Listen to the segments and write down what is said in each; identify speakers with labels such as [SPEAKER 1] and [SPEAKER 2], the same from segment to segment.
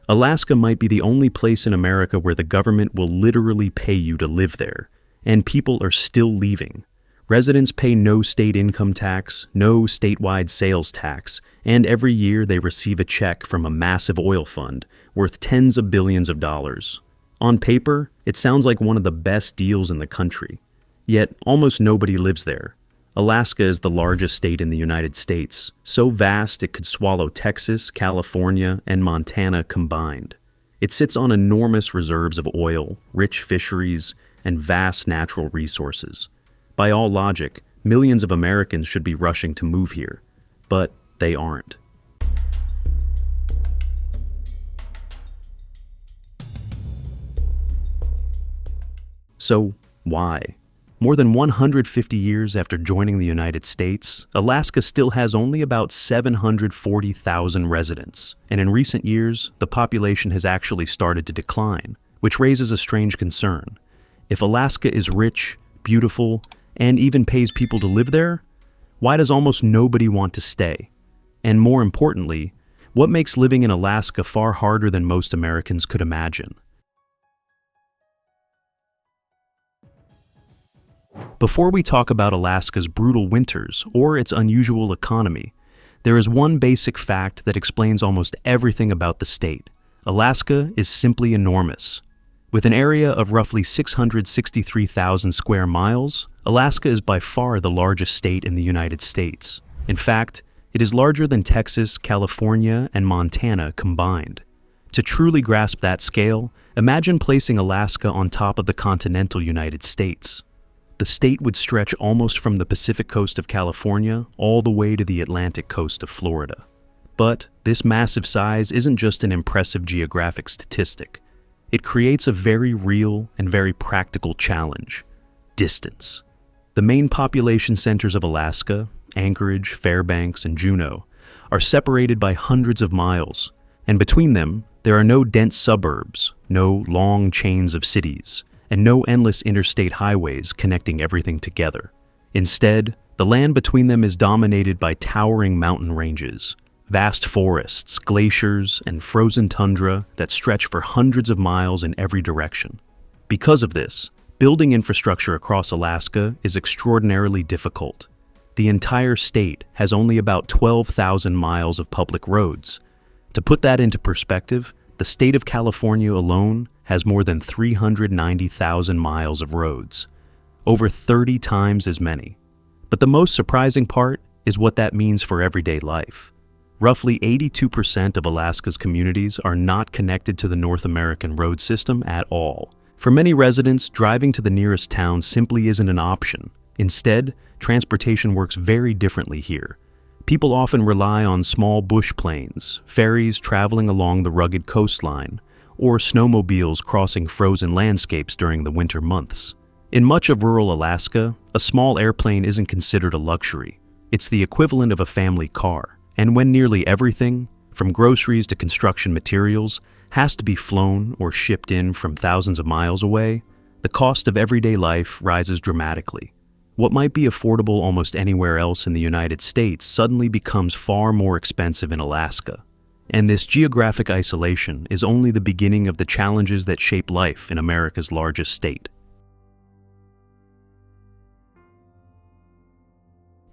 [SPEAKER 1] Alaska might be the only place in America where the government will literally pay you to live there, and people are still leaving. Residents pay no state income tax, no statewide sales tax, and every year they receive a check from a massive oil fund worth tens of billions of dollars. On paper, it sounds like one of the best deals in the country. Yet, almost nobody lives there. Alaska is the largest state in the United States, so vast it could swallow Texas, California, and Montana combined. It sits on enormous reserves of oil, rich fisheries, and vast natural resources. By all logic, millions of Americans should be rushing to move here, but they aren't. So, why? More than 150 years after joining the United States, Alaska still has only about 740,000 residents, and in recent years, the population has actually started to decline, which raises a strange concern. If Alaska is rich, beautiful, and even pays people to live there, why does almost nobody want to stay? And more importantly, what makes living in Alaska far harder than most Americans could imagine? Before we talk about Alaska's brutal winters or its unusual economy, there is one basic fact that explains almost everything about the state. Alaska is simply enormous. With an area of roughly 663,000 square miles, Alaska is by far the largest state in the United States. In fact, it is larger than Texas, California, and Montana combined. To truly grasp that scale, imagine placing Alaska on top of the continental United States. The state would stretch almost from the Pacific coast of California all the way to the Atlantic coast of Florida. But this massive size isn't just an impressive geographic statistic. It creates a very real and very practical challenge: distance. The main population centers of Alaska, Anchorage, Fairbanks, and Juneau, are separated by hundreds of miles, and between them, there are no dense suburbs, no long chains of cities, and no endless interstate highways connecting everything together. Instead, the land between them is dominated by towering mountain ranges, vast forests, glaciers, and frozen tundra that stretch for hundreds of miles in every direction. Because of this, building infrastructure across Alaska is extraordinarily difficult. The entire state has only about 12,000 miles of public roads. To put that into perspective, the state of California alone has more than 390,000 miles of roads, over 30 times as many. But the most surprising part is what that means for everyday life. Roughly 82% of Alaska's communities are not connected to the North American road system at all. For many residents, driving to the nearest town simply isn't an option. Instead, transportation works very differently here. People often rely on small bush planes, ferries traveling along the rugged coastline, or snowmobiles crossing frozen landscapes during the winter months. In much of rural Alaska, a small airplane isn't considered a luxury. It's the equivalent of a family car. And when nearly everything, from groceries to construction materials, has to be flown or shipped in from thousands of miles away, the cost of everyday life rises dramatically. What might be affordable almost anywhere else in the United States suddenly becomes far more expensive in Alaska. And this geographic isolation is only the beginning of the challenges that shape life in America's largest state.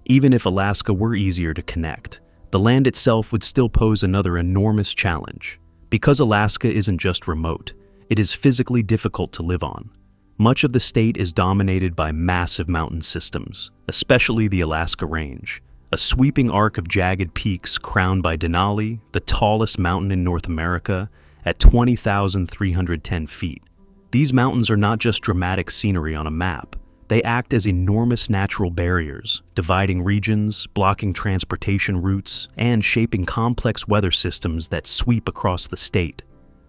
[SPEAKER 1] Even if Alaska were easier to connect, the land itself would still pose another enormous challenge. Because Alaska isn't just remote, it is physically difficult to live on. Much of the state is dominated by massive mountain systems, especially the Alaska Range, a sweeping arc of jagged peaks crowned by Denali, the tallest mountain in North America, at 20,310 feet. These mountains are not just dramatic scenery on a map. They act as enormous natural barriers, dividing regions, blocking transportation routes, and shaping complex weather systems that sweep across the state.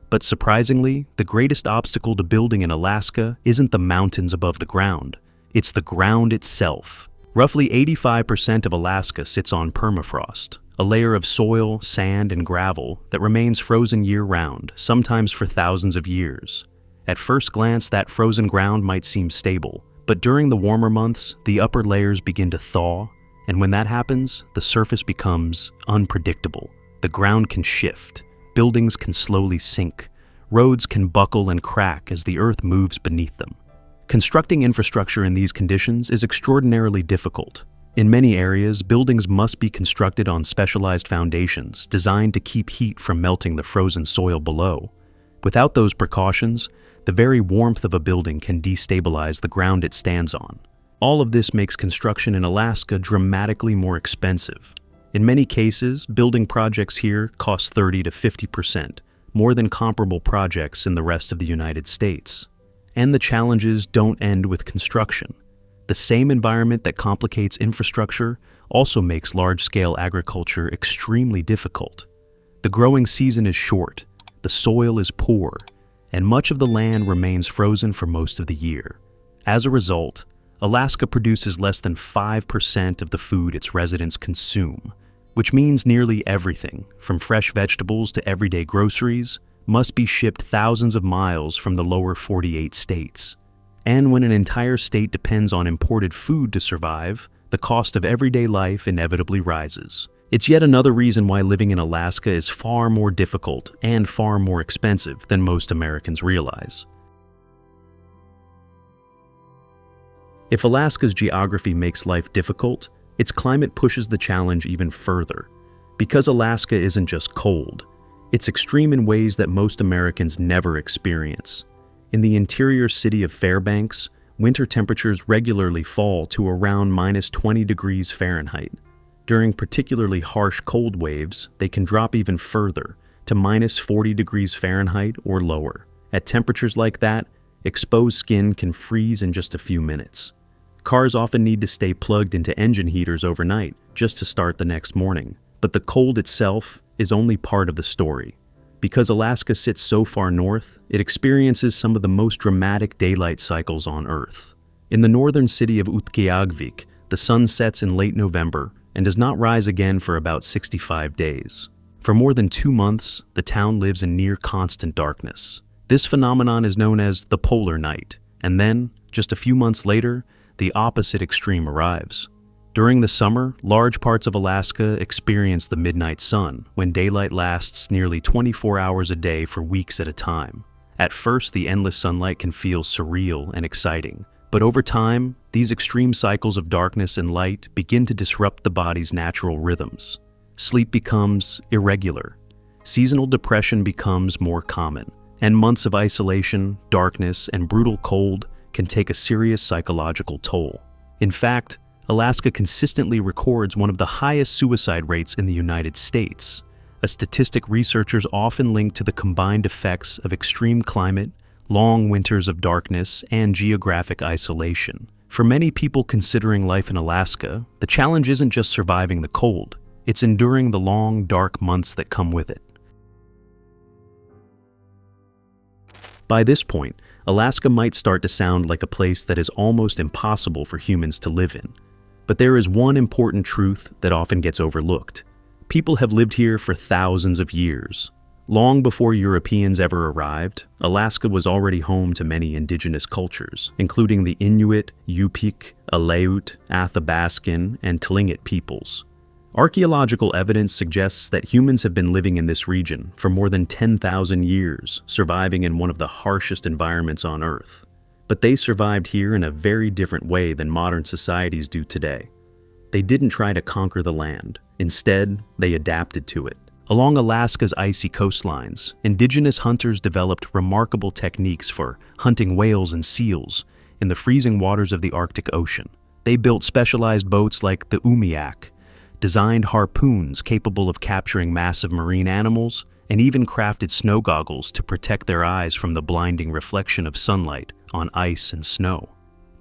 [SPEAKER 1] But surprisingly, the greatest obstacle to building in Alaska isn't the mountains above the ground. It's the ground itself. Roughly 85% of Alaska sits on permafrost, a layer of soil, sand, and gravel that remains frozen year-round, sometimes for thousands of years. At first glance, that frozen ground might seem stable, but during the warmer months, the upper layers begin to thaw, and when that happens, the surface becomes unpredictable. The ground can shift. buildings can slowly sink. Roads can buckle and crack as the earth moves beneath them. Constructing infrastructure in these conditions is extraordinarily difficult. In many areas, buildings must be constructed on specialized foundations designed to keep heat from melting the frozen soil below. Without those precautions, the very warmth of a building can destabilize the ground it stands on. All of this makes construction in Alaska dramatically more expensive. In many cases, building projects here cost 30 to 50%, more than comparable projects in the rest of the United States. And the challenges don't end with construction. The same environment that complicates infrastructure also makes large-scale agriculture extremely difficult. The growing season is short, the soil is poor, and much of the land remains frozen for most of the year. As a result, Alaska produces less than 5% of the food its residents consume, which means nearly everything, from fresh vegetables to everyday groceries, must be shipped thousands of miles from the lower 48 states. And when an entire state depends on imported food to survive, the cost of everyday life inevitably rises. It's yet another reason why living in Alaska is far more difficult and far more expensive than most Americans realize. If Alaska's geography makes life difficult, its climate pushes the challenge even further. Because Alaska isn't just cold, it's extreme in ways that most Americans never experience. In the interior city of Fairbanks, winter temperatures regularly fall to around -20 degrees Fahrenheit. During particularly harsh cold waves, they can drop even further, to -40 degrees Fahrenheit or lower. At temperatures like that, exposed skin can freeze in just a few minutes. Cars often need to stay plugged into engine heaters overnight just to start the next morning. But the cold itself is only part of the story. Because Alaska sits so far north, it experiences some of the most dramatic daylight cycles on Earth. In the northern city of Utqiagvik, the sun sets in late November and does not rise again for about 65 days. For more than 2 months, the town lives in near constant darkness. This phenomenon is known as the polar night, and then, just a few months later, the opposite extreme arrives. During the summer, large parts of Alaska experience the midnight sun, when daylight lasts nearly 24 hours a day for weeks at a time. At first, the endless sunlight can feel surreal and exciting, but over time, these extreme cycles of darkness and light begin to disrupt the body's natural rhythms. Sleep becomes irregular, seasonal depression becomes more common, and months of isolation, darkness, and brutal cold can take a serious psychological toll. In fact, Alaska consistently records one of the highest suicide rates in the United States, a statistic researchers often link to the combined effects of extreme climate, long winters of darkness, and geographic isolation. For many people considering life in Alaska, the challenge isn't just surviving the cold, it's enduring the long, dark months that come with it. By this point, Alaska might start to sound like a place that is almost impossible for humans to live in. But there is one important truth that often gets overlooked. People have lived here for thousands of years. Long before Europeans ever arrived, Alaska was already home to many indigenous cultures, including the Inuit, Yupik, Aleut, Athabaskan, and Tlingit peoples. Archaeological evidence suggests that humans have been living in this region for more than 10,000 years, surviving in one of the harshest environments on Earth. But they survived here in a very different way than modern societies do today. They didn't try to conquer the land. Instead, they adapted to it. Along Alaska's icy coastlines, indigenous hunters developed remarkable techniques for hunting whales and seals in the freezing waters of the Arctic Ocean. They built specialized boats like the Umiak, designed harpoons capable of capturing massive marine animals, and even crafted snow goggles to protect their eyes from the blinding reflection of sunlight on ice and snow.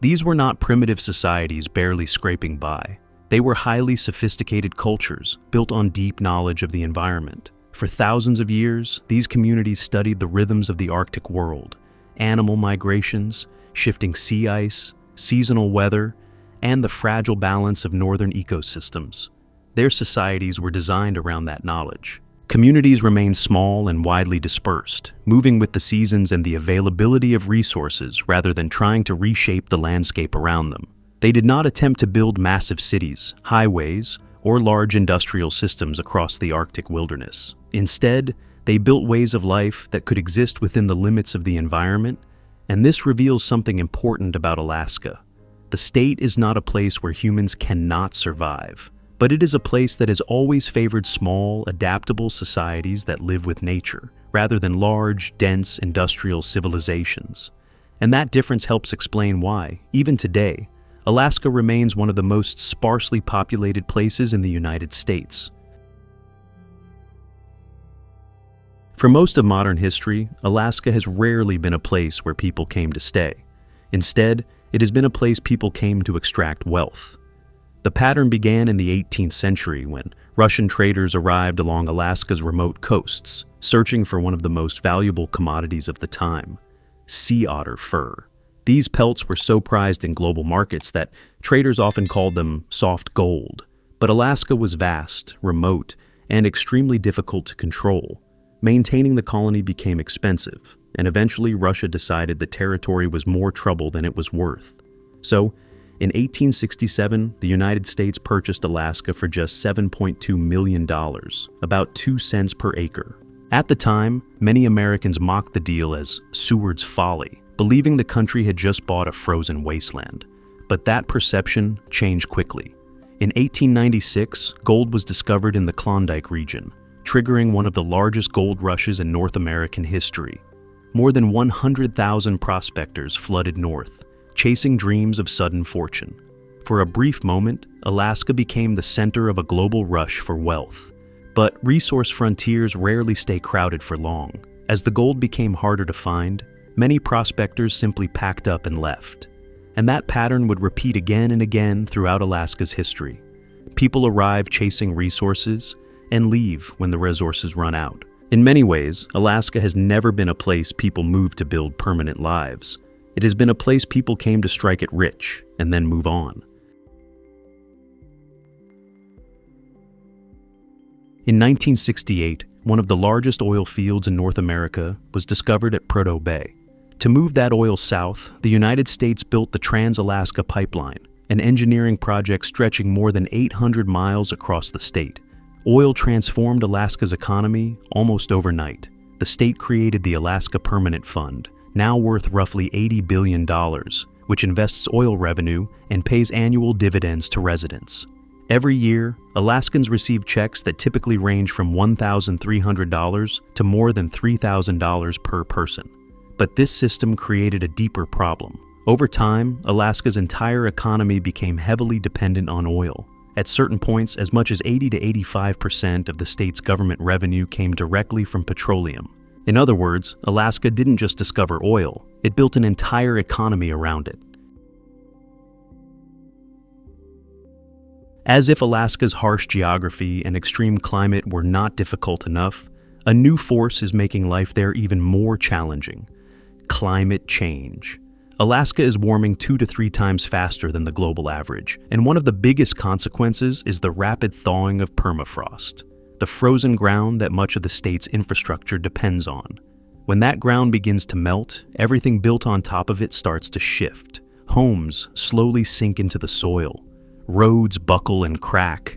[SPEAKER 1] These were not primitive societies barely scraping by. They were highly sophisticated cultures built on deep knowledge of the environment. For thousands of years, these communities studied the rhythms of the Arctic world, animal migrations, shifting sea ice, seasonal weather, and the fragile balance of northern ecosystems. Their societies were designed around that knowledge. Communities remained small and widely dispersed, moving with the seasons and the availability of resources rather than trying to reshape the landscape around them. They did not attempt to build massive cities, highways, or large industrial systems across the Arctic wilderness. Instead, They built ways of life that could exist within the limits of the environment, and this reveals something important about Alaska. The state is not a place where humans cannot survive, but it is a place that has always favored small, adaptable societies that live with nature, rather than large, dense, industrial civilizations. And that difference helps explain why, even today, Alaska remains one of the most sparsely populated places in the United States. For most of modern history, Alaska has rarely been a place where people came to stay. Instead, it has been a place people came to extract wealth. The pattern began in the 18th century when Russian traders arrived along Alaska's remote coasts, searching for one of the most valuable commodities of the time, sea otter fur. These pelts were so prized in global markets that traders often called them soft gold. But Alaska was vast, remote, and extremely difficult to control. Maintaining the colony became expensive, and eventually Russia decided the territory was more trouble than it was worth. So, in 1867, the United States purchased Alaska for just $7.2 million, about 2 cents per acre. At the time, many Americans mocked the deal as Seward's folly, believing the country had just bought a frozen wasteland. But that perception changed quickly. In 1896, gold was discovered in the Klondike region, triggering one of the largest gold rushes in North American history. More than 100,000 prospectors flooded north, chasing dreams of sudden fortune. For a brief moment, Alaska became the center of a global rush for wealth. But resource frontiers rarely stay crowded for long. As the gold became harder to find, many prospectors simply packed up and left. And that pattern would repeat again and again throughout Alaska's history. People arrive chasing resources and leave when the resources run out. In many ways, Alaska has never been a place people move to build permanent lives. It has been a place people came to strike it rich and then move on. In 1968, one of the largest oil fields in North America was discovered at Prudhoe Bay. To move that oil south, the United States built the Trans-Alaska Pipeline, an engineering project stretching more than 800 miles across the state. Oil transformed Alaska's economy almost overnight. The state created the Alaska Permanent Fund, now worth roughly $80 billion, which invests oil revenue and pays annual dividends to residents. Every year, Alaskans receive checks that typically range from $1,300 to more than $3,000 per person. But this system created a deeper problem. Over time, Alaska's entire economy became heavily dependent on oil. At certain points, as much as 80 to 85% of the state's government revenue came directly from petroleum. In other words, Alaska didn't just discover oil, it built an entire economy around it. As if Alaska's harsh geography and extreme climate were not difficult enough, a new force is making life there even more challenging: climate change. Alaska is warming 2 to 3 times faster than the global average, and one of the biggest consequences is the rapid thawing of permafrost, the frozen ground that much of the state's infrastructure depends on. When that ground begins to melt, everything built on top of it starts to shift. Homes slowly sink into the soil. Roads buckle and crack.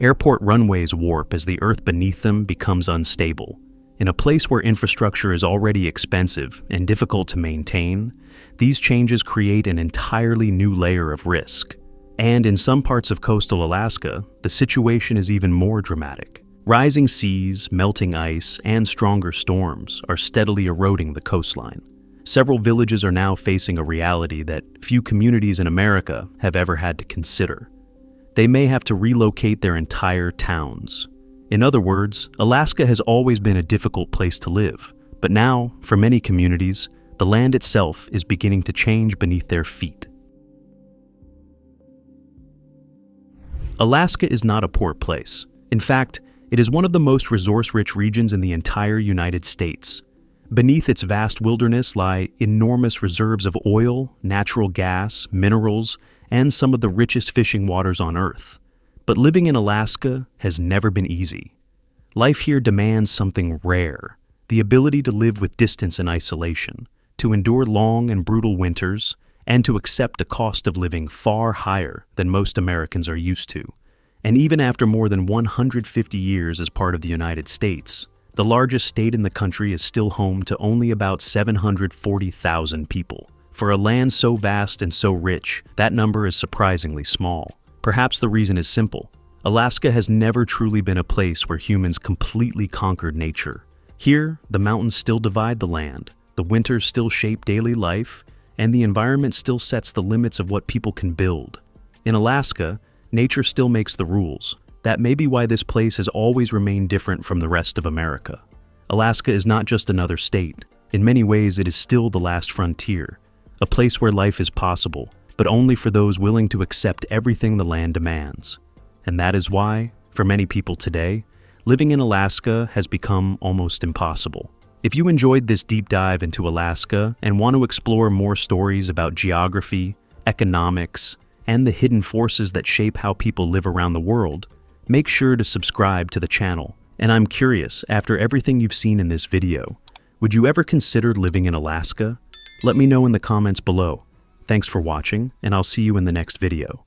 [SPEAKER 1] Airport runways warp as the earth beneath them becomes unstable. In a place where infrastructure is already expensive and difficult to maintain, these changes create an entirely new layer of risk. And in some parts of coastal Alaska, the situation is even more dramatic. Rising seas, melting ice, and stronger storms are steadily eroding the coastline. Several villages are now facing a reality that few communities in America have ever had to consider. They may have to relocate their entire towns. In other words, Alaska has always been a difficult place to live, but now, for many communities, the land itself is beginning to change beneath their feet. Alaska is not a poor place. In fact, it is one of the most resource-rich regions in the entire United States. Beneath its vast wilderness lie enormous reserves of oil, natural gas, minerals, and some of the richest fishing waters on Earth. But living in Alaska has never been easy. Life here demands something rare: the ability to live with distance and isolation, to endure long and brutal winters, and to accept a cost of living far higher than most Americans are used to. And even after more than 150 years as part of the United States, The largest state in the country is still home to only about 740,000 people. For a land so vast and so rich, that number is surprisingly small. Perhaps the reason is simple. Alaska has never truly been a place where humans completely conquered nature. Here, the mountains still divide the land, the winters still shape daily life, and the environment still sets the limits of what people can build. In Alaska, nature still makes the rules. That may be why this place has always remained different from the rest of America. Alaska is not just another state. In many ways, it is still the last frontier, a place where life is possible, but only for those willing to accept everything the land demands. And that is why, for many people today, living in Alaska has become almost impossible. If you enjoyed this deep dive into Alaska and want to explore more stories about geography, economics, and the hidden forces that shape how people live around the world, make sure to subscribe to the channel. And I'm curious, after everything you've seen in this video, would you ever consider living in Alaska? Let me know in the comments below. Thanks for watching, and I'll see you in the next video.